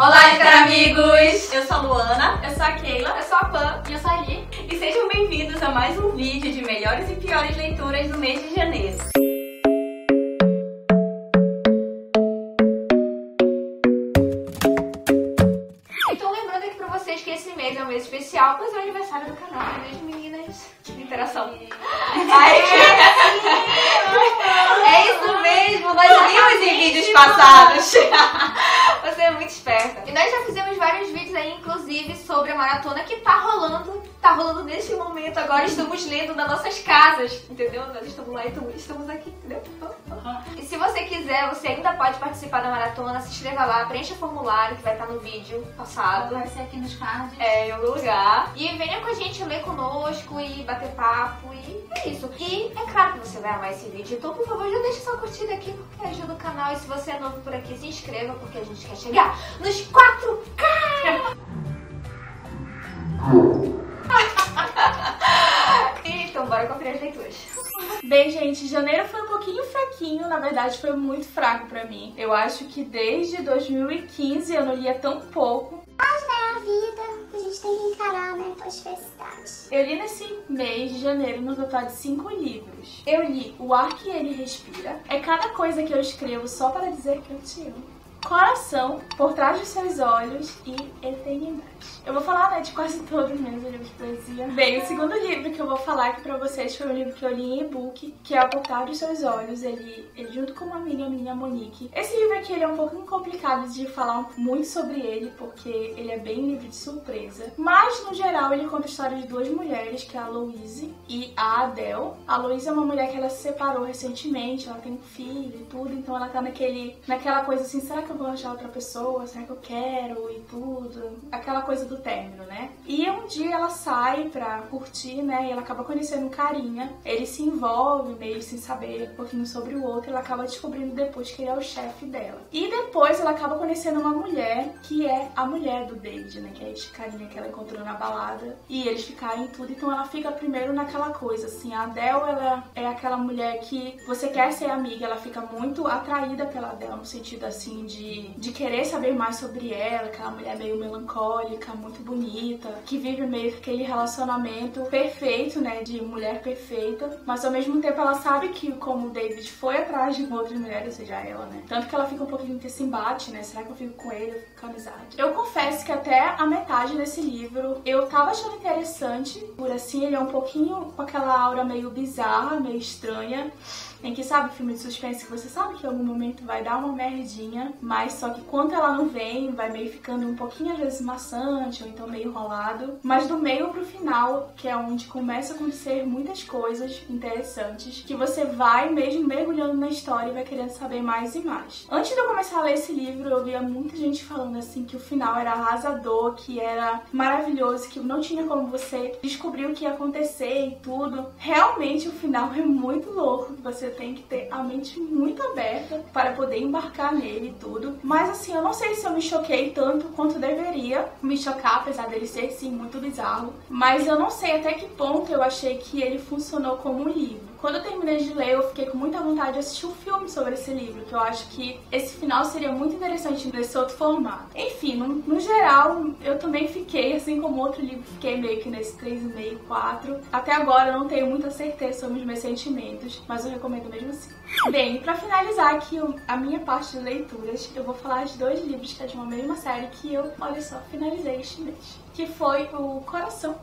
Olá, amigos! Eu sou a Luana, eu sou a Keila, eu sou a Pan e eu sou a Ali. E sejam bem-vindos a mais um vídeo de melhores e piores leituras do mês de janeiro. Então lembrando aqui pra vocês que esse mês é um mês especial, pois é o aniversário do canal, não é mesmo, meninas? Interação. É isso mesmo, nós vimos em vídeos passados. Você é muito esperta. E nós já fizemos vários vídeos aí, inclusive, sobre a maratona que tá rolando nesse momento. Agora estamos lendo nas nossas casas, entendeu? Nós estamos lá e estamos aqui, entendeu? E se você quiser, você ainda pode participar da maratona. Se inscreva lá, preencha o formulário que vai estar no vídeo passado. Vai ser aqui nos cards. Em algum lugar. E venha com a gente ler conosco e bater papo. E é isso. E é claro que você vai amar esse vídeo. Então, por favor, já deixa sua curtida aqui, porque ajuda o canal. E se você é novo por aqui, se inscreva, porque a gente quer chegar nos 4K! Então, bora conferir as leituras. Bem, gente, janeiro foi um pouquinho fraquinho, na verdade foi muito fraco pra mim. Eu acho que desde 2015 eu não lia tão pouco. Mas é a vida, a gente tem que encarar, né, com as diversidades. Eu li nesse mês de janeiro no total de 5 livros. Eu li O Ar Que Ele Respira, É Cada Coisa Que Eu Escrevo Só Para Dizer Que Eu Te Amo, Coração, Por Trás dos Seus Olhos e Eternidade. Eu vou falar, né, de quase todos os meus livros de poesia. Bem, o segundo livro que eu vou falar aqui pra vocês foi um livro que eu li em e-book, que é O Por Trás dos Seus Olhos, ele junto com uma amiga minha, Monique. Esse livro aqui, ele é um pouquinho complicado de falar muito sobre ele, porque ele é bem livro de surpresa. Mas, no geral, ele conta a história de duas mulheres, que é a Louise e a Adele. A Louise é uma mulher que ela se separou recentemente, ela tem um filho e tudo, então ela tá naquela coisa assim, será que eu vou achar outra pessoa? Será que eu quero? E tudo. Aquela coisa do término, né? E um dia ela sai pra curtir, né? E ela acaba conhecendo um carinha. Ele se envolve meio sem saber um pouquinho sobre o outro. Ela acaba descobrindo depois que ele é o chefe dela. E depois ela acaba conhecendo uma mulher que é a mulher do David, né? Que é esse carinha que ela encontrou na balada. E eles ficaram em tudo. Então ela fica primeiro naquela coisa, assim. A Adele, ela é aquela mulher que você quer ser amiga. Ela fica muito atraída pela Adele, no sentido, assim, de querer saber mais sobre ela. Aquela mulher meio melancólica, muito bonita, que vive meio que aquele relacionamento perfeito, né, de mulher perfeita, mas ao mesmo tempo ela sabe que como o David foi atrás de uma outra mulher, ou seja, ela, né, tanto que ela fica um pouquinho nesse embate, né, será que eu fico com ele, eu fico com a amizade? Eu confesso que até a metade desse livro eu tava achando interessante, por assim, ele é um pouquinho com aquela aura meio bizarra, meio estranha, em que, sabe, filme de suspense que você sabe que em algum momento vai dar uma merdinha, mas só que quando ela não vem, vai meio ficando um pouquinho às vezes maçante, ou então meio enrolado. Mas do meio pro final, que é onde começa a acontecer muitas coisas interessantes, que você vai mesmo mergulhando na história e vai querendo saber mais e mais. Antes de eu começar a ler esse livro, eu via muita gente falando assim que o final era arrasador, que era maravilhoso, que não tinha como você descobrir o que ia acontecer e tudo. Realmente o final é muito louco, que você tem que ter a mente muito aberta para poder embarcar nele e tudo. Mas assim, eu não sei se eu me choquei tanto quanto deveria me chocar, apesar dele ser sim muito bizarro. Mas eu não sei até que ponto eu achei que ele funcionou como um livro. Quando eu terminei de ler, eu fiquei com muita vontade de assistir um filme sobre esse livro, que eu acho que esse final seria muito interessante nesse outro formato. Enfim, no geral, eu também fiquei, assim como outro livro, fiquei meio que nesse 3,5, 4. Até agora eu não tenho muita certeza sobre os meus sentimentos, mas eu recomendo mesmo assim. Bem, pra finalizar aqui a minha parte de leituras, eu vou falar de dois livros que é de uma mesma série que eu, olha só, finalizei este mês. Que foi o Coração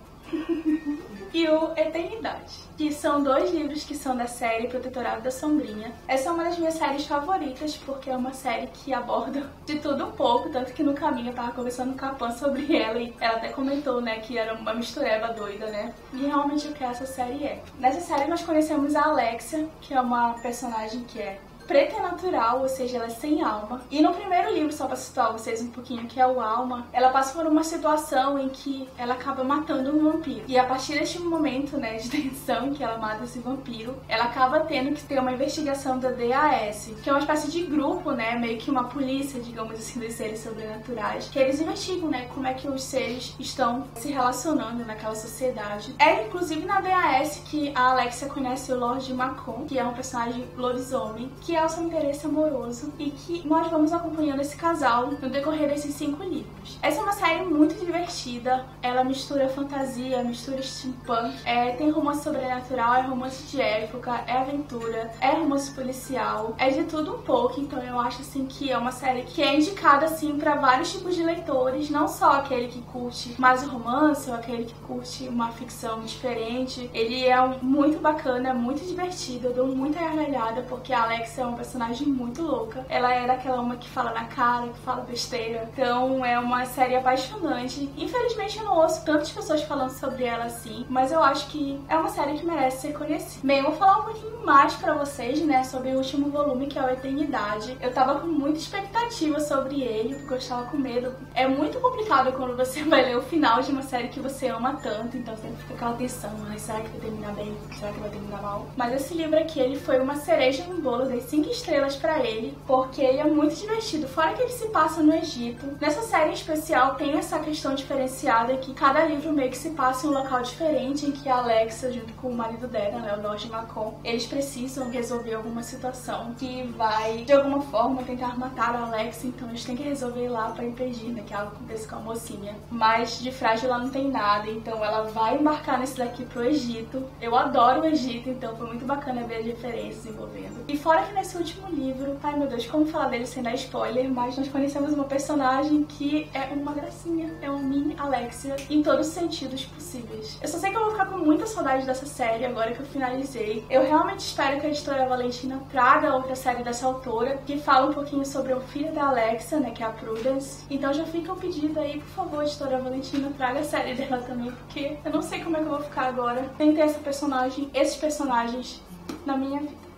e o Eternidade, que são dois livros que são da série Protetorado da Sombrinha. Essa é uma das minhas séries favoritas, porque é uma série que aborda de tudo um pouco, tanto que no caminho eu tava conversando com a Pan sobre ela e ela até comentou, né, que era uma mistureba doida, né, e realmente o que essa série é. Nessa série nós conhecemos a Alexia, que é uma personagem que é preta e natural, ou seja, ela é sem alma. E no primeiro livro, só pra situar vocês um pouquinho, que é o Alma, ela passa por uma situação em que ela acaba matando um vampiro. E a partir deste momento, né, de tensão em que ela mata esse vampiro, ela acaba tendo que ter uma investigação da DAS, que é uma espécie de grupo, né, meio que uma polícia, digamos assim, dos seres sobrenaturais, que eles investigam, né, como é que os seres estão se relacionando naquela sociedade. É inclusive na DAS que a Alexia conhece o Lord Macon, que é um personagem lobisomem, que é o seu interesse amoroso e que nós vamos acompanhando esse casal no decorrer desses 5 livros. Essa é uma série muito divertida, ela mistura fantasia, mistura steampunk, tem romance sobrenatural, é romance de época, é aventura, é romance policial, é de tudo um pouco, então eu acho assim que é uma série que é indicada assim para vários tipos de leitores, não só aquele que curte mais o romance ou aquele que curte uma ficção diferente. Ele é muito bacana, muito divertido, eu dou muita gargalhada porque a Alexa é uma personagem muito louca. Ela é daquela uma que fala na cara, que fala besteira. Então é uma série apaixonante. Infelizmente eu não ouço tantas pessoas falando sobre ela assim, mas eu acho que é uma série que merece ser conhecida. Bem, eu vou falar um pouquinho mais pra vocês, né, sobre o último volume, que é o Eternidade. Eu tava com muita expectativa sobre ele, porque eu estava com medo. É muito complicado quando você vai ler o final de uma série que você ama tanto, então sempre fica aquela tensão, ai, será que vai terminar bem? Será que vai terminar mal? Mas esse livro aqui, ele foi uma cereja no bolo, dei 5 estrelas pra ele, porque ele é muito divertido, fora que ele se passa no Egito. Nessa série em especial tem essa questão diferenciada que cada livro meio que se passa em um local diferente, em que a Alexa, junto com o marido dela, né, o Lord Macon, eles precisam resolver alguma situação que vai, de alguma forma, tentar matar a Alexa, então eles têm que resolver lá pra impedir, né, que algo aconteça com a mocinha. Mas de frágil ela não tem nada, então ela vai embarcar nesse daqui pro Egito. Eu adoro o Egito, então foi muito bacana ver as referências envolvendo. E fora que nesse último livro, ai meu Deus, como falar dele sem dar spoiler, mas nós conhecemos uma personagem que é uma gracinha, é uma mini Alexia em todos os sentidos possíveis. Eu só sei que eu vou ficar com muita saudade dessa série agora que eu finalizei. Eu realmente espero que a editora Valentina traga outra série dessa autora, que fala um pouquinho sobre o filho da Alexa, né, que é a Prudence. Então já fica o pedido aí, por favor, editora Valentina, traga a série dela também, porque eu não sei como é que eu vou ficar agora sem ter essa personagem, esses personagens na minha vida.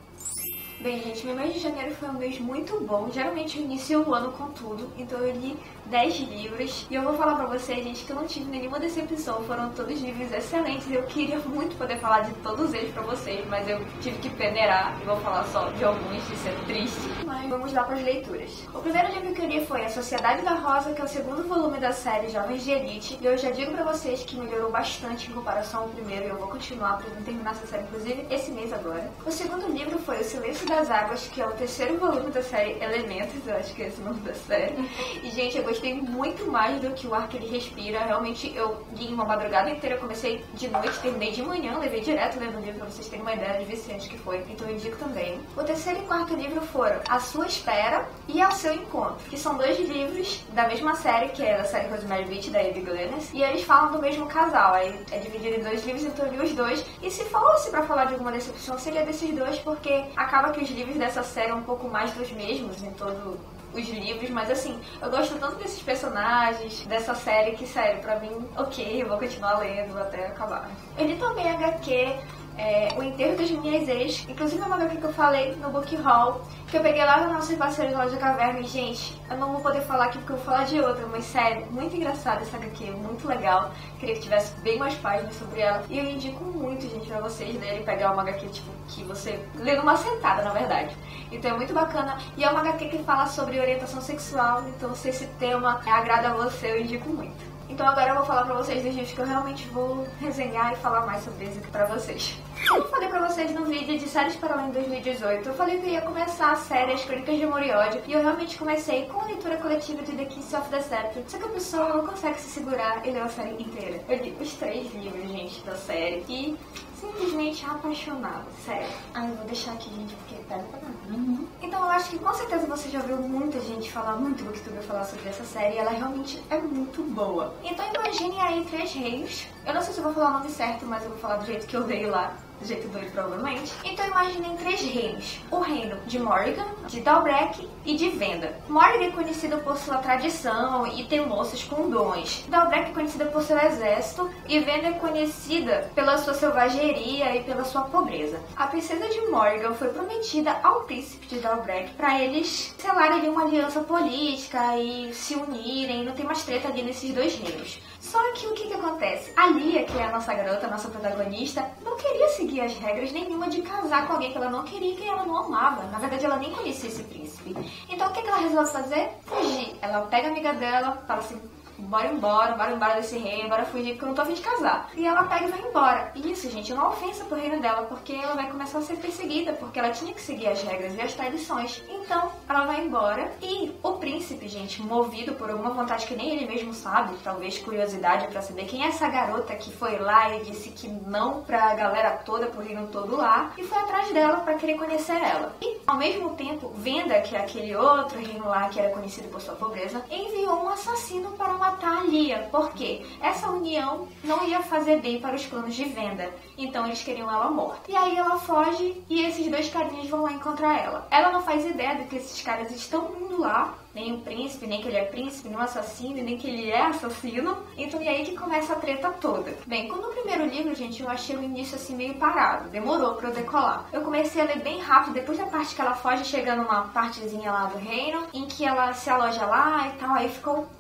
Bem, gente, meu mês de janeiro foi um mês muito bom. Geralmente eu inicio o ano com tudo, então eu li 10 livros. E eu vou falar pra vocês, gente, que eu não tive nenhuma decepção. Foram todos livros excelentes. Eu queria muito poder falar de todos eles pra vocês, mas eu tive que peneirar e vou falar só de alguns, isso é triste. Mas vamos lá pras leituras. O primeiro livro que eu li foi A Sociedade da Rosa, que é o 2º volume da série Jovens de Elite. E eu já digo pra vocês que melhorou bastante em comparação ao primeiro, e eu vou continuar pra terminar essa série, inclusive, esse mês agora. O segundo livro foi O Silêncio das Águas, que é o 3º volume da série Elementos, eu acho que é esse o nome da série. E, gente, eu gostei muito mais do que O Ar que Ele Respira. Realmente, eu li uma madrugada inteira, comecei de noite, terminei de manhã, levei direto lendo o livro pra vocês terem uma ideia de viciante que foi, então eu indico também. O 3º e 4º livro foram A Sua Espera e Ao Seu Encontro, que são 2 livros da mesma série, que é da série Rosemary Beach, da Abby Glennis, e eles falam do mesmo casal. Aí é dividido em 2 livros, então eu li os 2. E se fosse pra falar de alguma decepção, seria desses 2, porque acaba que os livros dessa série um pouco mais dos mesmos em todos os livros, mas assim, eu gosto tanto desses personagens, dessa série, que sério, pra mim, ok, eu vou continuar lendo até acabar. Eu li também HQ, O Enterro das Minhas Ex, inclusive é uma HQ que eu falei no Book Haul, que eu peguei lá no nosso parceiro Loja Caverna, e gente, eu não vou poder falar aqui porque eu vou falar de outra, mas sério, muito engraçada essa HQ, muito legal, queria que tivesse bem mais páginas sobre ela, e eu indico muito, gente, pra vocês lerem, pegar uma HQ, tipo, que você lê numa sentada, na verdade. Então é muito bacana, e é uma HQ que fala sobre orientação sexual, então se esse tema agrada a você, eu indico muito. Então agora eu vou falar pra vocês dos livros que eu realmente vou resenhar e falar mais sobre eles aqui pra vocês. Eu falei pra vocês no vídeo de Séries para Além 2018, eu falei que eu ia começar a série As Crônicas de Amor e Ódio, e eu realmente comecei com a leitura coletiva de The Kiss of the Scepter, só que a pessoa não consegue se segurar e ler a série inteira. Eu li os 3 livros, gente, da série, e simplesmente apaixonada, sério. Eu vou deixar aqui, gente, porque pega pra nada. Então eu acho que com certeza você já ouviu muita gente falar, muito booktube falar sobre essa série, e ela realmente é muito boa. Então imagine aí 3 reinos. Eu não sei se eu vou falar o nome certo, mas eu vou falar do jeito que eu leio lá. Do jeito doido, provavelmente. Então imaginem 3 reinos. O reino de Morrigan, de Dalbrek e de Venda. Morrigan é conhecida por sua tradição e tem moças com dons. Dalbrek é conhecida por seu exército e Venda é conhecida pela sua selvageria e pela sua pobreza. A princesa de Morrigan foi prometida ao príncipe de Dalbrek para eles selarem uma aliança política e se unirem. Não tem mais treta ali nesses 2 reinos. Só que o que acontece? A Lia, que é a nossa garota, a nossa protagonista, não queria seguir as regras nenhuma de casar com alguém que ela não queria e que ela não amava. Na verdade, ela nem conhecia esse príncipe. Então, o que ela resolve fazer? Fugir. Ela pega a amiga dela, fala assim, tipo, bora embora desse reino, bora fugir porque eu não tô a fim de casar. E ela pega e vai embora. E isso, gente, é uma ofensa pro reino dela, porque ela vai começar a ser perseguida, porque ela tinha que seguir as regras e as tradições. Então, ela vai embora e o príncipe, gente, movido por alguma vontade que nem ele mesmo sabe, talvez curiosidade pra saber quem é essa garota que foi lá e disse que não pra galera toda, pro reino todo lá, e foi atrás dela pra querer conhecer ela. E, ao mesmo tempo, Venda, que é aquele outro reino lá que era conhecido por sua pobreza, enviou um assassino para matar a Lia, porque essa união não ia fazer bem para os planos de Venda, então eles queriam ela morta. E aí ela foge e esses dois carinhas vão lá encontrar ela. Ela não faz ideia do que esses caras estão indo lá, nem o príncipe, nem que ele é príncipe, nem o assassino, nem que ele é assassino. Então, e aí que começa a treta toda. Bem, quando o primeiro livro, gente, eu achei o início assim meio parado. Demorou pra eu decolar. Eu comecei a ler bem rápido, depois da parte que ela foge, chega numa partezinha lá do reino, em que ela se aloja lá e tal, aí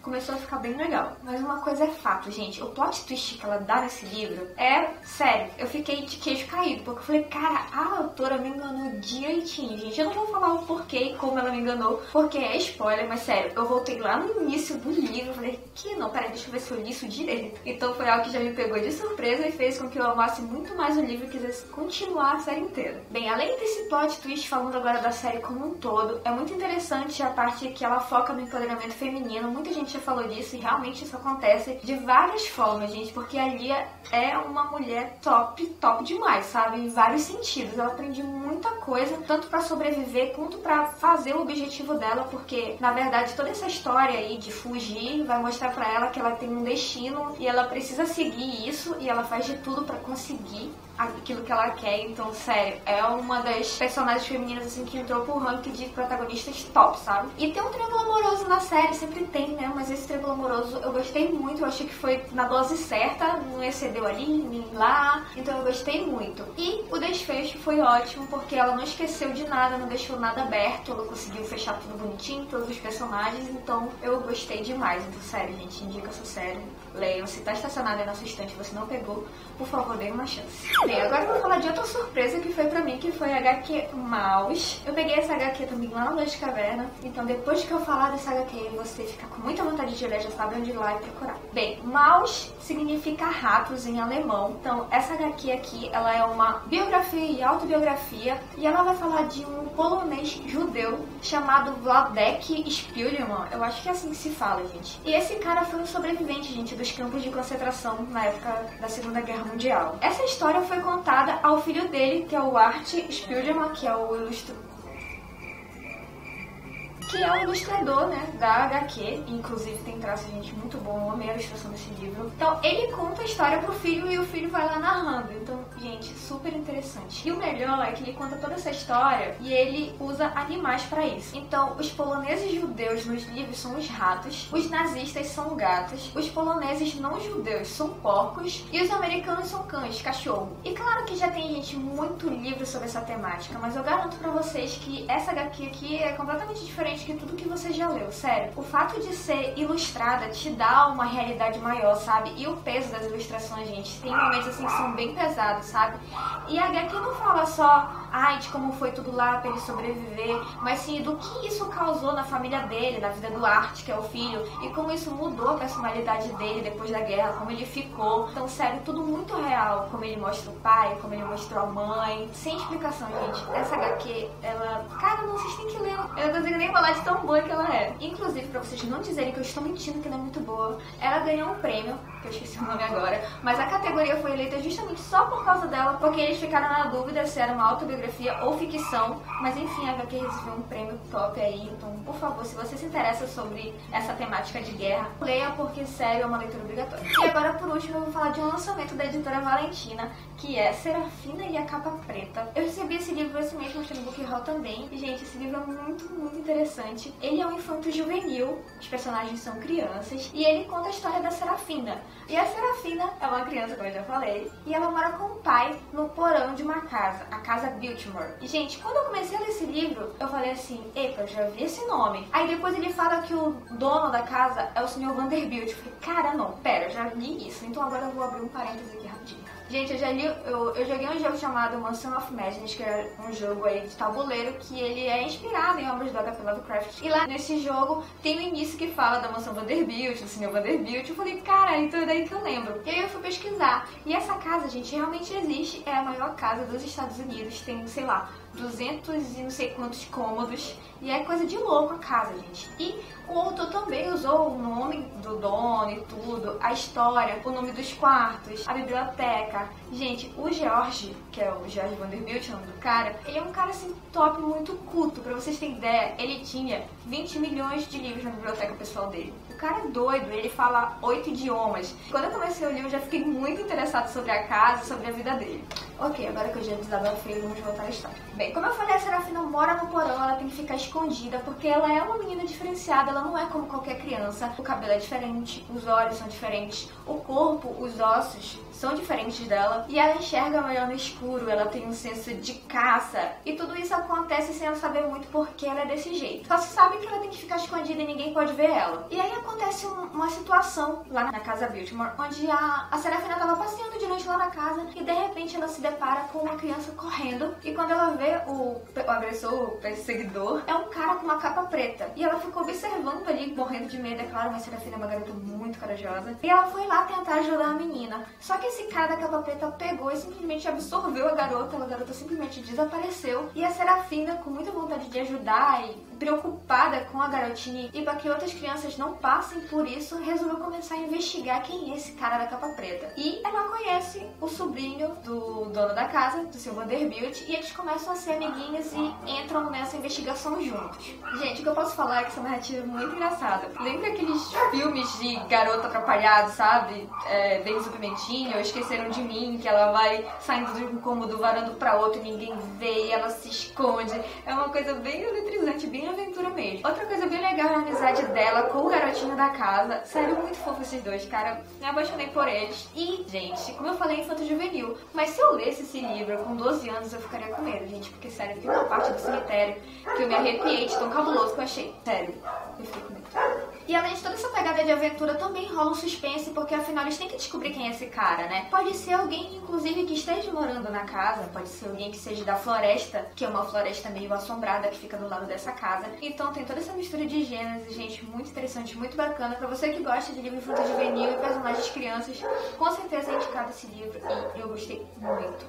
começou a ficar bem legal. Mas uma coisa é fato, gente, o plot twist que ela dá nesse livro é, sério, eu fiquei de queixo caído, porque eu falei, cara, a autora me enganou direitinho, gente. Eu não vou falar o porquê e como ela me enganou, porque é spoiler, mas sério, eu voltei lá no início do livro e falei, que não, peraí, deixa eu ver se eu li isso direito. Então foi algo que já me pegou de surpresa e fez com que eu amasse muito mais o livro e quisesse continuar a série inteira. Bem, além desse plot twist, falando agora da série como um todo, é muito interessante a parte que ela foca no empoderamento feminino. Muita gente já falou disso e realmente isso acontece de várias formas, gente, porque a Lia é uma mulher top demais, sabe? Em vários sentidos. Ela aprende muita coisa, tanto pra sobreviver quanto pra fazer o objetivo dela, porque, na verdade, toda essa história aí de fugir vai mostrar pra ela que ela tem um destino e ela precisa seguir isso e ela faz de tudo pra conseguir aquilo que ela quer. Então, sério, é uma das personagens femininas assim que entrou pro ranking de protagonistas top, sabe? E tem um triângulo amoroso na série, sempre tem, né? Mas esse triângulo amoroso eu gostei muito, eu achei que foi na dose certa, não excedeu ali, nem lá, então eu gostei muito. E o desfecho foi ótimo, porque ela não esqueceu de nada, não deixou nada aberto, ela conseguiu fechar tudo bonitinho, todos os personagens, então eu gostei demais. Então, sério, gente, indica essa série. Leiam, se tá estacionada aí na sua estante e você não pegou, por favor, dê uma chance. Bem, agora eu vou falar de outra surpresa que foi pra mim, que foi a HQ Maus. Eu peguei essa HQ também lá na Noite de Caverna, então depois que eu falar dessa HQ você ficar com muita vontade de ler, já sabe onde ir lá e procurar. Bem, Maus significa ratos em alemão, então essa HQ aqui, ela é uma biografia e autobiografia, e ela vai falar de um polonês judeu chamado Władek Spielman, eu acho que é assim que se fala, gente. E esse cara foi um sobrevivente, gente, dos campos de concentração na época da Segunda Guerra Mundial. Essa história foi contada ao filho dele, que é o Art Spiegelman, que é o ilustrador, né, da HQ, inclusive tem traço, gente, muito bom, eu amei a ilustração desse livro. Então, ele conta a história pro filho e o filho vai lá narrando, então, gente, super interessante. E o melhor é que ele conta toda essa história e ele usa animais pra isso. Então, os poloneses judeus nos livros são os ratos, os nazistas são gatos, os poloneses não judeus são porcos e os americanos são cães, cachorro. E claro que já tem, gente, muito livro sobre essa temática, mas eu garanto pra vocês que essa HQ aqui é completamente diferente que tudo que você já leu, sério. O fato de ser ilustrada te dá uma realidade maior, sabe? E o peso das ilustrações, gente, tem momentos assim que são bem pesados, sabe? E a HQ não fala só, de como foi tudo lá pra ele sobreviver, mas sim do que isso causou na família dele, na vida do Art, que é o filho, e como isso mudou a personalidade dele depois da guerra, como ele ficou. Então, sério, tudo muito real, como ele mostra o pai, como ele mostrou a mãe, sem explicação, gente. Essa HQ, ela... Cara, não, vocês têm que ler. Eu não consigo nem falar de tão boa que ela é. Inclusive, pra vocês não dizerem que eu estou mentindo, que ela é muito boa, ela ganhou um prêmio, que eu esqueci o nome agora, mas a categoria foi eleita justamente só por causa dela, porque eles ficaram na dúvida se era uma autobiografia ou ficção, mas enfim, a HQ recebeu um prêmio top aí, então, por favor, se você se interessa sobre essa temática de guerra, leia, porque, sério, é uma leitura obrigatória. E agora, por último, eu vou falar de um lançamento da editora Valentina, que é Serafina e a Capa Preta. Eu recebi esse livro esse mês, mostrei no Book Haul também, e, gente, esse livro é muito interessante. Ele é um infanto juvenil, os personagens são crianças, e ele conta a história da Serafina. E a Serafina é uma criança, como eu já falei, e ela mora com o pai no porão de uma casa, a Casa Biltmore. E, gente, quando eu comecei a ler esse livro, eu falei assim, epa, eu já vi esse nome. Aí depois ele fala que o dono da casa é o Sr. Vanderbilt. Eu falei, cara, não, pera, eu já li isso. Então agora eu vou abrir um parênteses aqui rapidinho. Gente, eu joguei um jogo chamado Mansion of Madness, que é um jogo aí de tabuleiro que ele é inspirado em obras do H.P. Lovecraft. E lá nesse jogo tem o início que fala da mansão Vanderbilt, do senhor Vanderbilt. Eu falei, cara, então é daí que eu lembro. E aí eu fui pesquisar. E essa casa, gente, realmente existe. É a maior casa dos Estados Unidos. Tem, sei lá, 200 e não sei quantos cômodos. E é coisa de louco a casa, gente. E o autor também usou o nome do dono e tudo, a história, o nome dos quartos, a biblioteca. Gente, o George, que é o George Vanderbilt, o nome do cara, ele é um cara assim top, muito culto. Pra vocês terem ideia, ele tinha 20 milhões de livros na biblioteca pessoal dele. O cara é doido, ele fala 8 idiomas. Quando eu comecei o livro, eu já fiquei muito interessada sobre a casa e sobre a vida dele. Ok, agora que eu já desabafei, vamos voltar à história. Bem, como eu falei, a Serafina mora no porão, ela tem que ficar escondida, porque ela é uma menina diferenciada, ela não é como qualquer criança. O cabelo é diferente, os olhos são diferentes, o corpo, os ossos são diferentes dela, e ela enxerga melhor no escuro, ela tem um senso de caça, e tudo isso acontece sem ela saber muito porque ela é desse jeito. Só se sabe que ela tem que ficar escondida e ninguém pode ver ela. E aí acontece uma situação lá na casa Biltmore, onde a Serafina estava passeando de noite lá na casa, e de repente ela se depara com uma criança correndo, e quando ela vê o agressor, o perseguidor, é um cara com uma capa preta. E ela ficou observando ali, morrendo de medo, é claro, mas a Serafina é uma garota muito corajosa. E ela foi lá tentar ajudar a menina. Só que esse cara da capa preta pegou e simplesmente absorveu a garota simplesmente desapareceu. E a Serafina, com muita vontade de ajudar e preocupada com a garotinha e para que outras crianças não passem por isso, resolveu começar a investigar quem é esse cara da capa preta. E ela conhece o sobrinho do dono da casa, do seu Vanderbilt, e eles começam a ser amiguinhos e entram nessa investigação juntos. Gente, o que eu posso falar é que essa narrativa é muito engraçada. Lembra aqueles filmes de garoto atrapalhado, sabe? Vem o Pimentinha, ou Esqueceram de Mim, que ela vai saindo de um cômodo, varando pra outro, ninguém vê e ela se esconde. É uma coisa bem eletrizante, bem aventura mesmo. Outra coisa bem legal é a amizade dela com o garotinho da casa. Sério, muito fofo esses dois, cara. Me apaixonei por eles. E, gente, como eu falei, é infanto juvenil. Mas se eu lesse esse livro com 12 anos, eu ficaria com medo, gente. Porque, sério, tem uma parte do cemitério que eu me arrepiei de tão cabuloso que eu achei. Sério, eu fiquei com medo. E além de toda essa pegada de aventura, também rola um suspense, porque afinal eles têm que descobrir quem é esse cara, né? Pode ser alguém, inclusive, que esteja morando na casa, pode ser alguém que seja da floresta, que é uma floresta meio assombrada que fica do lado dessa casa. Então tem toda essa mistura de gêneros e, gente, muito interessante, muito bacana. Pra você que gosta de livro infantil juvenil e personagens crianças, com certeza é indicado esse livro e eu gostei muito.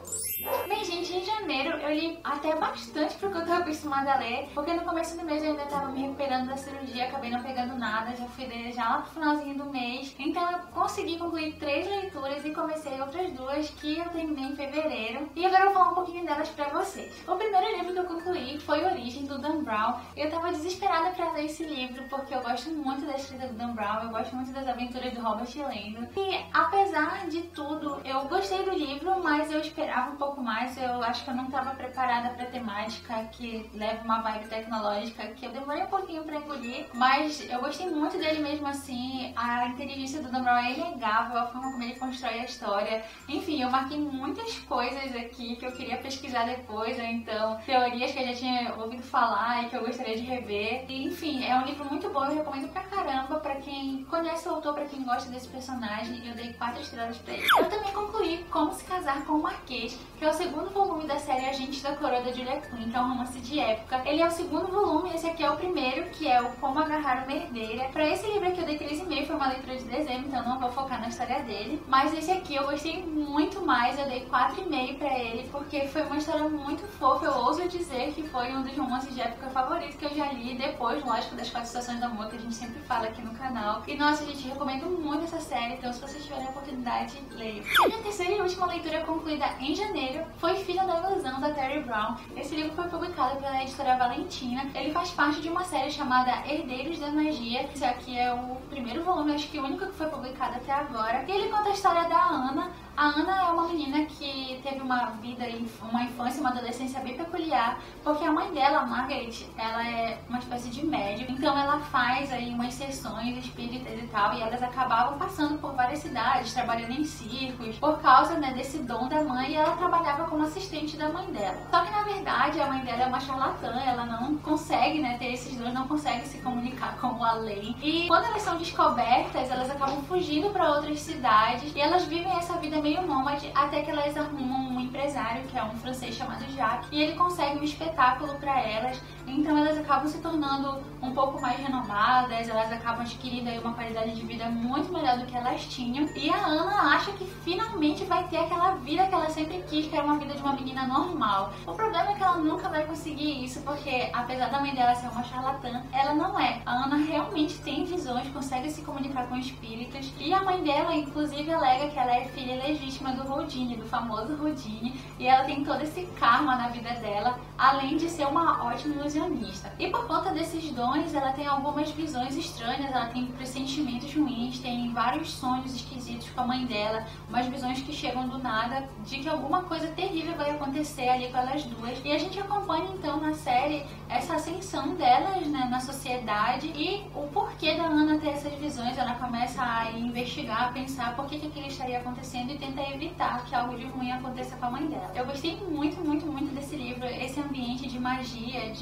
Bem, gente, em janeiro eu li até bastante porque eu tava acostumada a ler, porque no começo do mês eu ainda tava me recuperando da cirurgia, acabei não pegando nada, já fui ler já lá pro finalzinho do mês. Então eu consegui concluir 3 leituras e comecei outras 2 que eu terminei em fevereiro. E agora eu vou falar um pouquinho delas pra vocês. O primeiro livro que eu concluí foi Origem, do Dan Brown. Eu tava desesperada pra ler esse livro porque eu gosto muito da escrita do Dan Brown, eu gosto muito das aventuras do Robert Landon. E apesar de tudo, eu gostei do livro, mas eu esperava um pouco mais. Eu acho que eu não estava preparada para temática que leva uma vibe tecnológica que eu demorei um pouquinho para engolir, mas eu gostei muito dele mesmo assim. A inteligência do Dan Brown é inegável, a forma como ele constrói a história. Enfim, eu marquei muitas coisas aqui que eu queria pesquisar depois, ou então teorias que eu já tinha ouvido falar e que eu gostaria de rever. E, enfim, é um livro muito bom, eu recomendo pra caramba pra quem conhece o autor, pra quem gosta desse personagem. Eu dei 4 estrelas pra ele. Eu também concluí Como Se Casar com o Marquês, que é o segundo volume da série Agentes da Coroa da Julia Quinn, que é um romance de época. Ele é o segundo volume, esse aqui é o primeiro, que é o Como Agarrar uma Herdeira. Pra esse livro aqui eu dei 3,5, foi uma leitura de dezembro, então não vou focar na história dele. Mas esse aqui eu gostei muito mais, eu dei 4,5 pra ele, porque foi uma história muito fofa. Eu ouso dizer que foi um dos romances de época favoritos que eu já li, depois, lógico, das 4 Estações do Amor, que a gente sempre fala aqui no canal. E nossa, gente, recomendo muito essa série, então se vocês tiverem a oportunidade, leiam. E minha terceira e última leitura concluída em janeiro foi Filha da Ilusão, da Terry Brown. Esse livro foi publicado pela editora Valentina. Ele faz parte de uma série chamada Herdeiros da Magia. Esse aqui é o primeiro volume, acho que o único que foi publicado até agora. E ele conta a história da Ana. A Ana é uma menina que teve uma vida, uma infância e uma adolescência bem peculiar, porque a mãe dela, a Margaret, ela é uma espécie de médium, então ela faz aí umas sessões espíritas e tal, e elas acabavam passando por várias cidades, trabalhando em circos, por causa, né, desse dom da mãe, e ela trabalhava como assistente da mãe dela. Só que na verdade a mãe dela é uma charlatã, ela não consegue, né, ter esses dons, não consegue se comunicar com o além. E quando elas são descobertas, elas acabam fugindo para outras cidades e elas vivem essa vida meio nômade até que elas arrumam um empresário, que é um francês chamado Jacques, e ele consegue um espetáculo para elas. Então elas acabam se tornando um pouco mais renovadas, elas acabam adquirindo aí uma qualidade de vida muito melhor do que elas tinham. E a Ana acha que finalmente vai ter aquela vida que ela sempre quis, que era uma vida de uma menina normal. O problema é que ela nunca vai conseguir isso, porque apesar da mãe dela ser uma charlatã, ela não é. A Ana realmente tem visões, consegue se comunicar com espíritos, e a mãe dela inclusive alega que ela é filha legítima do Houdini, do famoso Houdini, e ela tem todo esse karma na vida dela, além de ser uma ótima ilusionista. E por conta desses dons, ela tem algumas visões estranhas, ela tem pressentimentos ruins, tem vários sonhos esquisitos com a mãe dela, umas visões que chegam do nada de que alguma coisa terrível vai acontecer ali com elas duas. E a gente acompanha então na série essa ascensão delas, né, na sociedade, e o porquê da Ana ter essas visões. Ela começa a investigar, a pensar por que aquilo estaria acontecendo e tenta evitar que algo de ruim aconteça com a mãe dela. Eu gostei muito, muito, muito desse livro. Esse ambiente de magia,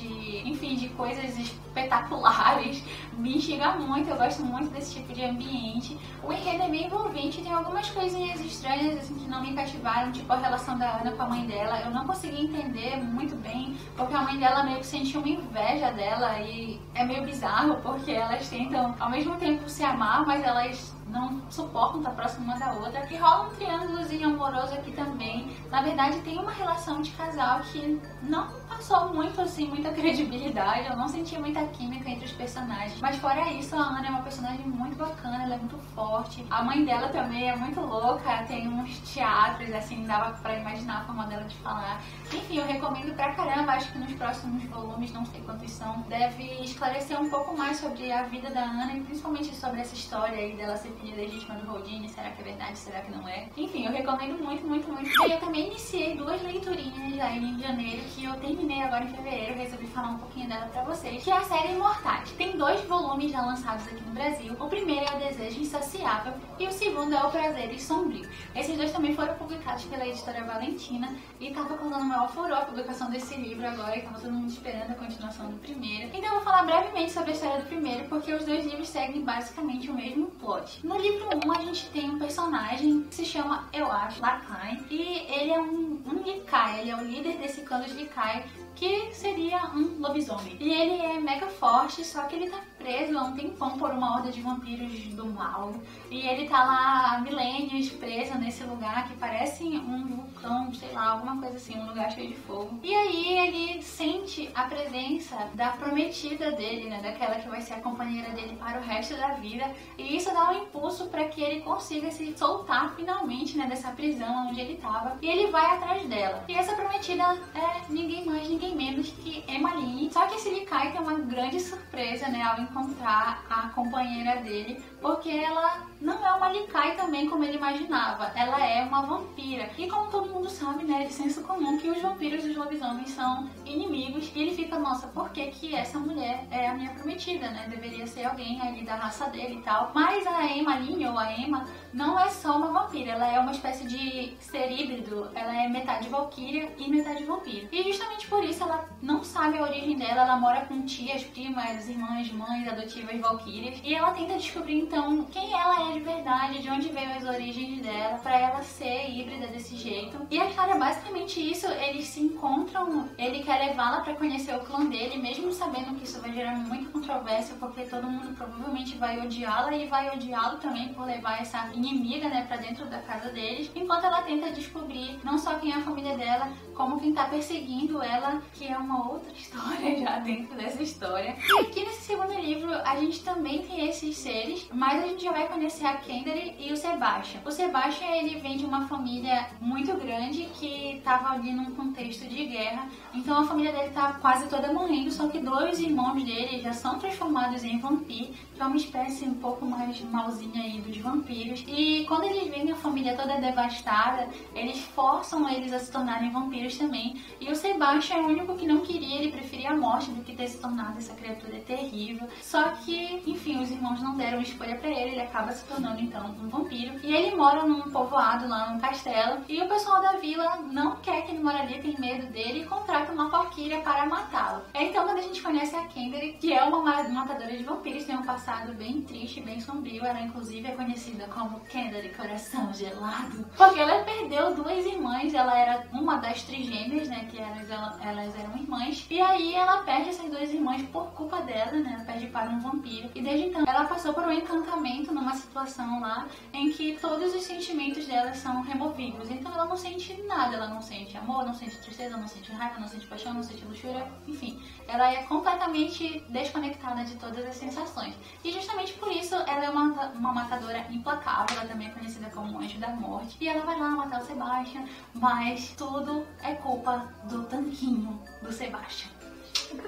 enfim, de coisas espetaculares, me instiga muito. Eu gosto muito desse tipo de ambiente. O enredo é bem envolvente, tem algumas coisinhas estranhas assim que não me cativaram, tipo a relação da Ana com a mãe dela. Eu não consegui entender muito bem, porque a mãe dela meio que sentiu uma inveja dela, e é meio bizarro porque elas tentam ao mesmo tempo se amar, mas elas não suportam estar próximas uma da outra. E rola um triângulozinho amoroso aqui também. Na verdade tem uma relação de casal que não passou muito assim, muita credibilidade, eu não senti muita química entre os personagens. Mas fora isso, a Ana é uma personagem muito bacana, ela é muito forte. A mãe dela também é muito louca, tem uns teatros, assim, dava pra imaginar a forma dela de falar. Enfim, eu recomendo pra caramba, acho que nos próximos volumes, não sei quantos são, deve esclarecer um pouco mais sobre a vida da Ana e principalmente sobre essa história aí dela ser filha legítima do Houdini, será que é verdade, será que não é? Enfim, eu recomendo muito, muito, muito. E eu também iniciei 2 leiturinhas aí em janeiro, que eu terminei agora em fevereiro, resolvi falar um pouquinho dela pra vocês, que é a série Imortais. Tem 2 volumes já lançados aqui no Brasil. O primeiro é O Desejo Insaciável e o segundo é O Prazeres Sombrios. Esses 2 também foram publicados pela editora Valentina e tava causando maior furor a publicação desse livro agora, e tava todo mundo esperando a continuação do primeiro. Então eu vou falar brevemente sobre a história do primeiro, porque os 2 livros seguem basicamente o mesmo plot. No livro 1 a gente tem um personagem que se chama, eu acho, Lakai, e ele é um Likai, ele é o líder desse clã dos Likai, que seria um lobisomem. E ele é mega forte, só que ele tá preso há um tempão por uma horda de vampiros do mal. E ele tá lá há milênios preso nesse lugar que parece um vulcão, sei lá, alguma coisa assim, um lugar cheio de fogo. E aí ele sente a presença da prometida dele, né, daquela que vai ser a companheira dele para o resto da vida. E isso dá um impulso para que ele consiga se soltar finalmente, né, dessa prisão onde ele tava. E ele vai atrás dela. E essa prometida é ninguém mais, ninguém menos que Emmaline. Só que esse Likai tem uma grande surpresa, né, ao encontrar a companheira dele, porque ela não é uma Likai também como ele imaginava, ela é uma vampira. E como todo mundo sabe, né, de senso comum, que os vampiros e os lobisomens são inimigos, e ele fica, nossa, por que que essa mulher é a minha prometida, né, deveria ser alguém ali da raça dele e tal. Mas a Emmaline, ou a Emma, não é só uma vampira, ela é uma espécie de ser híbrido, ela é metade valquíria e metade vampiro. E justamente por isso ela não sabe a origem dela, ela mora com tias, primas, irmãs, mães adotivas valquírias, e ela tenta descobrir então quem ela é de verdade, de onde veio as origens dela, pra ela ser híbrida desse jeito. E a história é basicamente isso, eles se encontram, ele quer levá-la pra conhecer o clã dele, mesmo sabendo que isso vai gerar muita controvérsia, porque todo mundo provavelmente vai odiá-la e vai odiá-lo também por levar essa inimiga, né, pra dentro da casa deles, enquanto ela tenta descobrir não só quem é a família dela, como quem tá perseguindo ela, que é uma outra história já dentro dessa história. E aqui nesse segundo livro a gente também tem esses seres, mas a gente já vai conhecer a Kendry e o Sebastian. O Sebastian, ele vem de uma família muito grande que tava ali num contexto de guerra, então a família dele tá quase toda morrendo, só que 2 irmãos dele já são transformados em vampiro, que é uma espécie um pouco mais malzinha aí dos vampiros. E quando eles veem a família toda devastada, eles forçam eles a se tornarem vampiros também. E o Sebastian é o único que não queria, ele preferia a morte do que ter se tornado essa criatura terrível. Só que, enfim, os irmãos não deram escolha pra ele acaba se tornando então um vampiro. E ele mora num povoado lá, num castelo, e o pessoal da vila não quer que ele mora ali, tem medo dele e contrata uma valquíria para matá-lo. É então quando a gente conhece a Kendry, que é uma matadora de vampiros, tem um passado bem triste, bem sombrio. Ela inclusive é conhecida como Kendry Coração Gelado, porque ela perdeu duas irmãs. Ela era uma das trigêmeas, né, que elas eram irmãs, e aí ela perde essas duas irmãs por culpa dela, né, ela perde para um vampiro, e desde então ela passou por um encantamento numa situação lá em que todos os sentimentos dela são removidos. Então ela não sente nada, ela não sente amor, não sente tristeza, não sente raiva, não sente paixão, não sente luxúria, enfim, ela é completamente desconectada de todas as sensações. E justamente por isso ela é uma matadora implacável, ela também é conhecida como Anjo da Morte, e ela vai lá matar o Sebastian, mas tudo é culpa do tanquinho do Sebastian.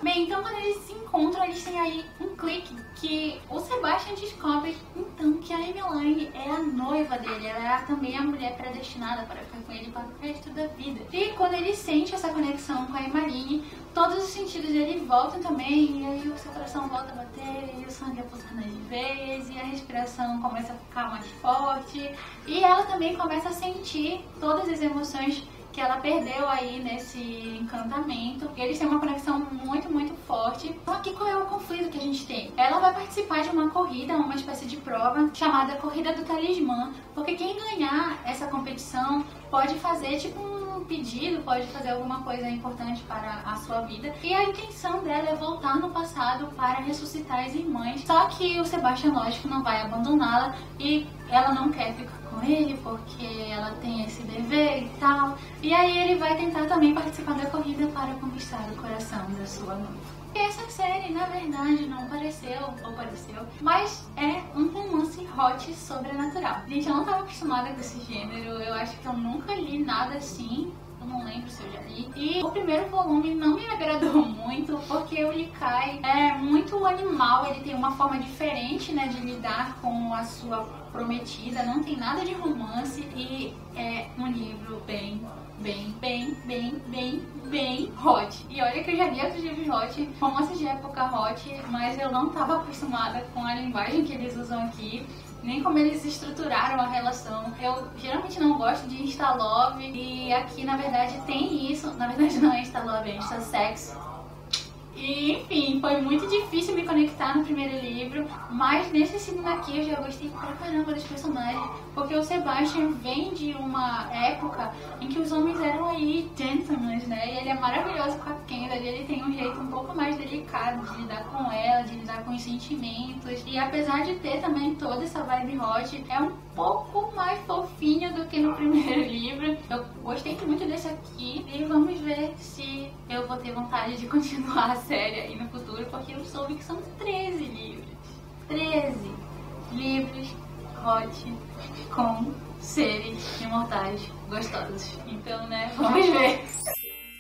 Bem, então quando eles se encontram, eles têm aí um clique que o Sebastian descobre então que a Emmeline é a noiva dele, ela é também a mulher predestinada para ficar com ele para o resto da vida. E quando ele sente essa conexão com a Emmeline, todos os sentidos dele voltam também, e aí o seu coração volta a bater, e o sangue a pulsar nas veias, e a respiração começa a ficar mais forte, e ela também começa a sentir todas as emoções que ela perdeu aí nesse encantamento. Eles têm uma conexão muito, muito forte. Então aqui qual é o conflito que a gente tem? Ela vai participar de uma corrida, uma espécie de prova, chamada Corrida do Talismã, porque quem ganhar essa competição pode fazer tipo um pedido, pode fazer alguma coisa importante para a sua vida. E a intenção dela é voltar no passado para ressuscitar as irmãs. Só que o Sebastian, lógico, não vai abandoná-la e ela não quer ficar com ele porque ela tem esse dever e tal. E aí ele vai tentar também participar da corrida para conquistar o coração da sua noiva. E essa série, na verdade, não pareceu, mas é um romance hot sobrenatural. Gente, eu não estava acostumada com esse gênero, eu acho que eu nunca li nada assim. Eu não lembro se eu já li. E o primeiro volume não me agradou muito, porque o Likai é muito animal, ele tem uma forma diferente, né, de lidar com a sua prometida, não tem nada de romance e é um livro bem hot. E olha que eu já li outros livros hot, romances de época hot, mas eu não estava acostumada com a linguagem que eles usam aqui, nem como eles estruturaram a relação. Eu geralmente não gosto de Insta-Love, e aqui na verdade tem isso. Na verdade não é Insta-Love, é Insta-Sex. E, enfim, foi muito difícil me conectar no primeiro livro, mas nesse segundo aqui eu já gostei pra caramba dos personagens, porque o Sebastian vem de uma época em que os homens eram aí gentlemen, né? E ele é maravilhoso com a Kendry, ele tem um jeito um pouco mais delicado de lidar com ela, de lidar com os sentimentos. E apesar de ter também toda essa vibe hot, é um pouco mais fofinho do que no primeiro livro. Eu gostei muito desse aqui e vamos ver se eu vou ter vontade de continuar a série aí no futuro, porque eu soube que são 13 livros. 13 livros hot com seres imortais gostosos. Então, né, vamos ver.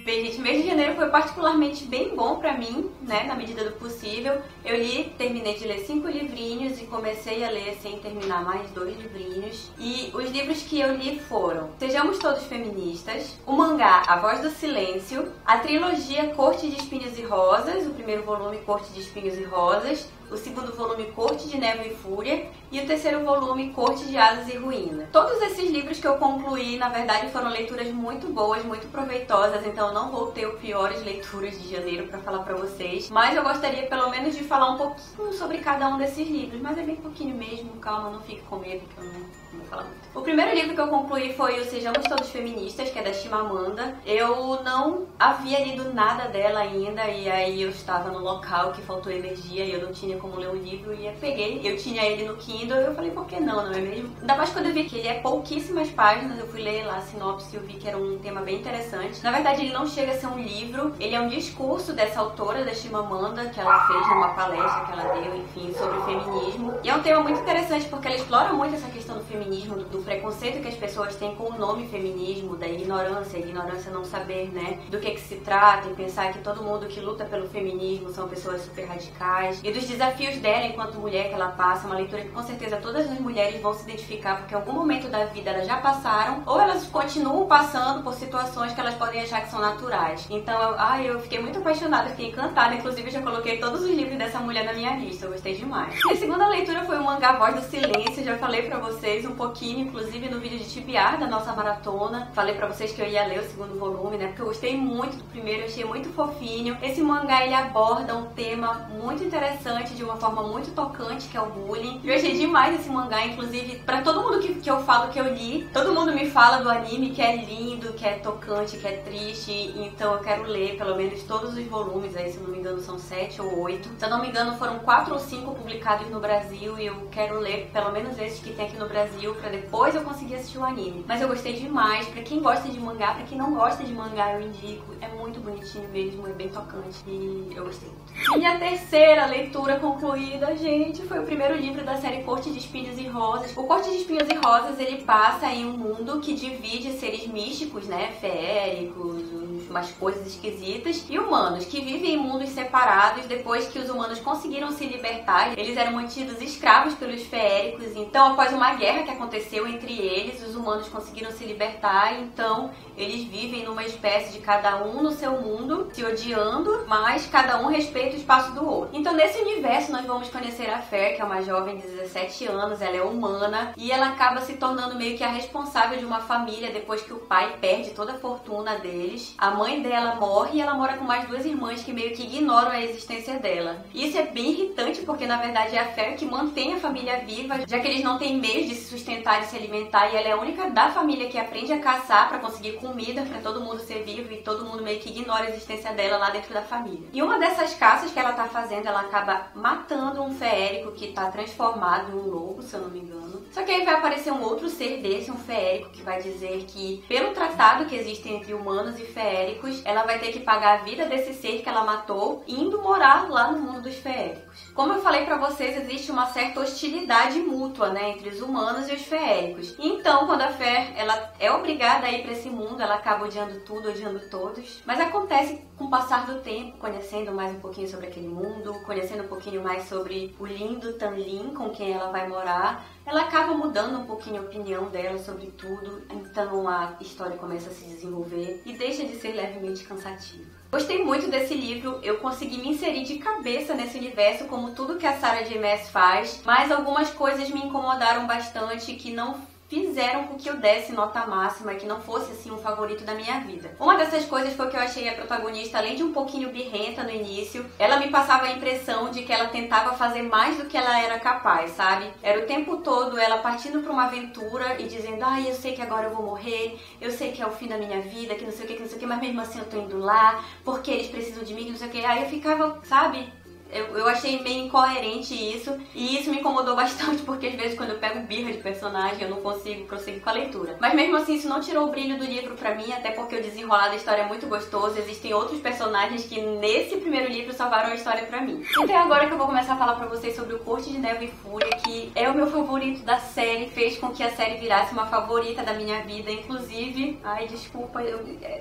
Bem, gente, mês de janeiro foi particularmente bem bom pra mim, né, na medida do possível. Eu terminei de ler 5 livrinhos e comecei a ler sem terminar mais 2 livrinhos. E os livros que eu li foram Sejamos Todos Feministas, o mangá A Voz do Silêncio, a trilogia Corte de Espinhos e Rosas, o primeiro volume Corte de Espinhos e Rosas, o segundo volume Corte de Névoa e Fúria e o terceiro volume Corte de Asas e Ruína. Todos esses livros que eu concluí, na verdade, foram leituras muito boas, muito proveitosas, então eu não vou ter o piores leituras de janeiro pra falar pra vocês, mas eu gostaria pelo menos de falar um pouquinho sobre cada um desses livros, mas é bem pouquinho mesmo, calma, não fique com medo que eu não vou falar muito. O primeiro livro que eu concluí foi o Sejamos Todos Feministas, que é da Chimamanda. Eu não havia lido nada dela ainda, e aí eu estava no local que faltou energia e eu não tinha como ler um livro, e eu peguei, eu tinha ele no Kindle, e eu falei, por que não, não é mesmo? Ainda mais quando eu vi que ele é pouquíssimas páginas, eu fui ler lá a sinopse e eu vi que era um tema bem interessante. Na verdade, ele não chega a ser um livro, ele é um discurso dessa autora, da Chimamanda, que ela fez numa palestra que ela deu, enfim, sobre o feminismo. E é um tema muito interessante porque ela explora muito essa questão do feminismo, do preconceito que as pessoas têm com o nome feminismo, da ignorância, a ignorância não saber, né, do que se trata, e pensar que todo mundo que luta pelo feminismo são pessoas super radicais, e dos desafios dela enquanto mulher que ela passa, uma leitura que com certeza todas as mulheres vão se identificar, porque em algum momento da vida elas já passaram, ou elas continuam passando por situações que elas podem achar que são naturais. Então, eu fiquei muito apaixonada, fiquei encantada, inclusive eu já coloquei todos os livros dessa mulher na minha lista, eu gostei demais. E a segunda leitura foi o mangá Voz do Silêncio, já falei pra vocês um pouquinho, inclusive no vídeo de TBR da nossa maratona, falei pra vocês que eu ia ler o segundo volume, né, porque eu gostei muito do primeiro, eu achei muito fofinho. Esse mangá, ele aborda um tema muito interessante, de uma forma muito tocante, que é o bullying. Eu achei demais esse mangá, inclusive, pra todo mundo que eu falo que eu li, todo mundo me fala do anime que é lindo, que é tocante, que é triste, então eu quero ler pelo menos todos os volumes, aí se eu não me engano são 7 ou 8. Se eu não me engano foram 4 ou 5 publicados no Brasil e eu quero ler pelo menos esses que tem aqui no Brasil pra depois eu conseguir assistir o anime. Mas eu gostei demais, pra quem gosta de mangá, pra quem não gosta de mangá eu indico, é muito bonitinho mesmo, é bem tocante e eu gostei muito. Minha terceira leitura concluída, gente, foi o primeiro livro da série Corte de Espinhos e Rosas. O Corte de Espinhos e Rosas, ele passa em um mundo que divide seres místicos, né, feéricos, umas coisas esquisitas, e humanos, que vivem em mundos separados depois que os humanos conseguiram se libertar. Eles eram mantidos escravos pelos feéricos, então após uma guerra que aconteceu entre eles, os humanos conseguiram se libertar, então eles vivem numa espécie de cada um no seu mundo, se odiando, mas cada um respeita o espaço do outro. Então nesse universo nós vamos conhecer a Fer, que é uma jovem de 17 anos, ela é humana, e ela acaba se tornando meio que a responsável de uma família depois que o pai perde toda a fortuna deles. A mãe dela morre e ela mora com mais 2 irmãs que meio que ignoram a existência dela. Isso é bem irritante porque na verdade é a Fer que mantém a família viva, já que eles não têm meios de se sustentar e se alimentar, e ela é a única da família que aprende a caçar para conseguir comida para todo mundo ser vivo, e todo mundo meio que ignora a existência dela lá dentro da família. E uma dessas caças que ela tá fazendo, ela acaba matando um feérico que tá transformado em um lobo, se eu não me engano. Só que aí vai aparecer um outro ser desse, um feérico, que vai dizer que pelo tratado que existe entre humanos e feéricos, ela vai ter que pagar a vida desse ser que ela matou, indo morar lá no mundo dos feéricos. Como eu falei pra vocês, existe uma certa hostilidade mútua, né, entre os humanos e os feéricos. Então, quando a Fer, ela é obrigada a ir pra esse mundo, ela acaba odiando tudo, odiando todos. Mas acontece com o passar do tempo, conhecendo mais um pouquinho sobre aquele mundo, conhecendo um pouquinho mais sobre o lindo Tanlin, com quem ela vai morar, ela acaba mudando um pouquinho a opinião dela sobre tudo, então a história começa a se desenvolver e deixa de ser levemente cansativa. Gostei muito desse livro, eu consegui me inserir de cabeça nesse universo, como tudo que a Sarah J. Maas faz, mas algumas coisas me incomodaram bastante que não fizeram com que eu desse nota máxima, que não fosse assim um favorito da minha vida. Uma dessas coisas foi que eu achei a protagonista, além de um pouquinho birrenta no início, ela me passava a impressão de que ela tentava fazer mais do que ela era capaz, sabe? Era o tempo todo ela partindo pra uma aventura e dizendo, eu sei que agora eu vou morrer, eu sei que é o fim da minha vida, que não sei o que, mas mesmo assim eu tô indo lá, porque eles precisam de mim, que não sei o que. Aí eu ficava, sabe? Eu achei meio incoerente isso, e isso me incomodou bastante, porque às vezes quando eu pego birra de personagem eu não consigo prosseguir com a leitura. Mas mesmo assim isso não tirou o brilho do livro pra mim, até porque o desenrolar da história é muito gostoso, existem outros personagens que nesse primeiro livro salvaram a história pra mim. Então é agora que eu vou começar a falar pra vocês sobre o Corte de Neve e Fúria, que é o meu favorito da série, fez com que a série virasse uma favorita da minha vida, inclusive, desculpa,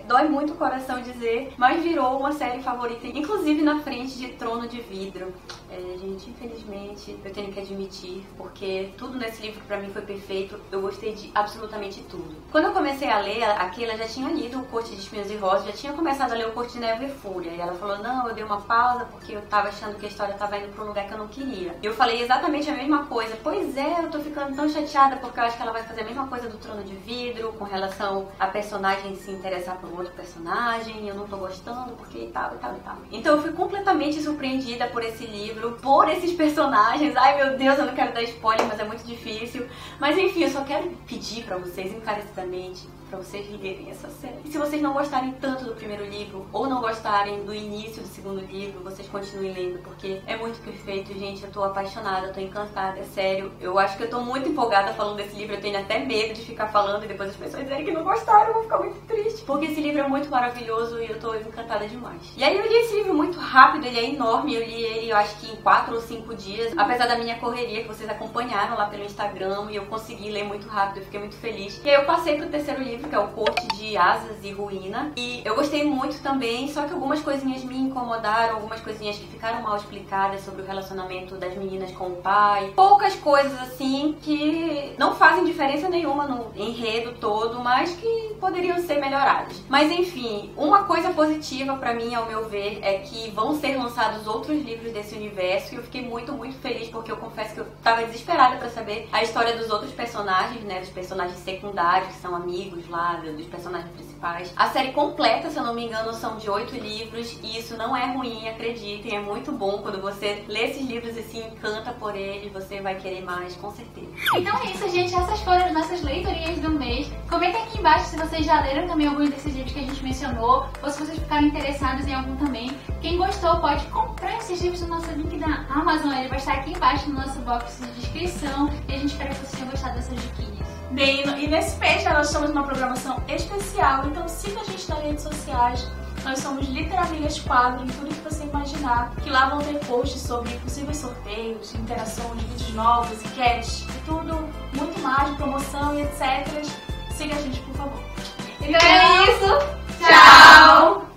dói muito o coração dizer, mas virou uma série favorita, inclusive na frente de Trono de Vidro. Gente, infelizmente eu tenho que admitir, porque tudo nesse livro pra mim foi perfeito, eu gostei de absolutamente tudo. Quando eu comecei a ler, a Keila já tinha lido o Corte de Espinhos e Rosas, já tinha começado a ler o Corte de Neve e Fúria, e ela falou, não, eu dei uma pausa porque eu tava achando que a história tava indo pra um lugar que eu não queria. E eu falei exatamente a mesma coisa, pois é, eu tô ficando tão chateada porque eu acho que ela vai fazer a mesma coisa do Trono de Vidro, com relação a personagem se interessar por um outro personagem, eu não tô gostando porque e tal, e tal, e tal. Então eu fui completamente surpreendida por esse livro, por esses personagens. Ai meu Deus, eu não quero dar spoiler, mas é muito difícil. Mas enfim, eu só quero pedir pra vocês encarecidamente pra vocês lerem essa série. E se vocês não gostarem tanto do primeiro livro, ou não gostarem do início do segundo livro, vocês continuem lendo, porque é muito perfeito, gente. Eu tô apaixonada, eu tô encantada, é sério. Eu acho que eu tô muito empolgada falando desse livro, eu tenho até medo de ficar falando e depois as pessoas dizerem que não gostaram, eu vou ficar muito triste. Porque esse livro é muito maravilhoso e eu tô encantada demais. E aí eu li esse livro muito rápido, ele é enorme, eu li ele eu acho que em 4 ou 5 dias, apesar da minha correria que vocês acompanharam lá pelo Instagram, e eu consegui ler muito rápido, eu fiquei muito feliz. E aí eu passei pro terceiro livro, livro, que é o Corte de Asas e Ruína. E eu gostei muito também, só que algumas coisinhas me incomodaram, algumas coisinhas que ficaram mal explicadas sobre o relacionamento das meninas com o pai. Poucas coisas assim que não fazem diferença nenhuma no enredo todo, mas que poderiam ser melhoradas. Mas enfim, uma coisa positiva pra mim, ao meu ver, é que vão ser lançados outros livros desse universo e eu fiquei muito feliz, porque eu confesso que eu tava desesperada pra saber a história dos outros personagens, né, dos personagens secundários, que são amigos lá, dos personagens principais. A série completa, se eu não me engano, são de 8 livros e isso não é ruim, acreditem, é muito bom. Quando você lê esses livros e se encanta por eles, você vai querer mais, com certeza. Então é isso, gente, essas foram as nossas leiturinhas do mês. Comentem aqui embaixo se vocês já leram também alguns desses livros que a gente mencionou, ou se vocês ficaram interessados em algum também. Quem gostou pode comprar esses livros no nosso link da Amazon, ele vai estar aqui embaixo no nosso box de descrição e a gente espera que vocês tenham gostado dessas diquinhas. Bem, e nesse mês nós estamos numa programação especial, então siga a gente nas redes sociais. Nós somos Literamigas Quadro, em tudo que você imaginar, que lá vão ter posts sobre possíveis sorteios, interações, vídeos novos, enquetes, e tudo, muito mais, promoção e etc. Siga a gente, por favor. Então é isso!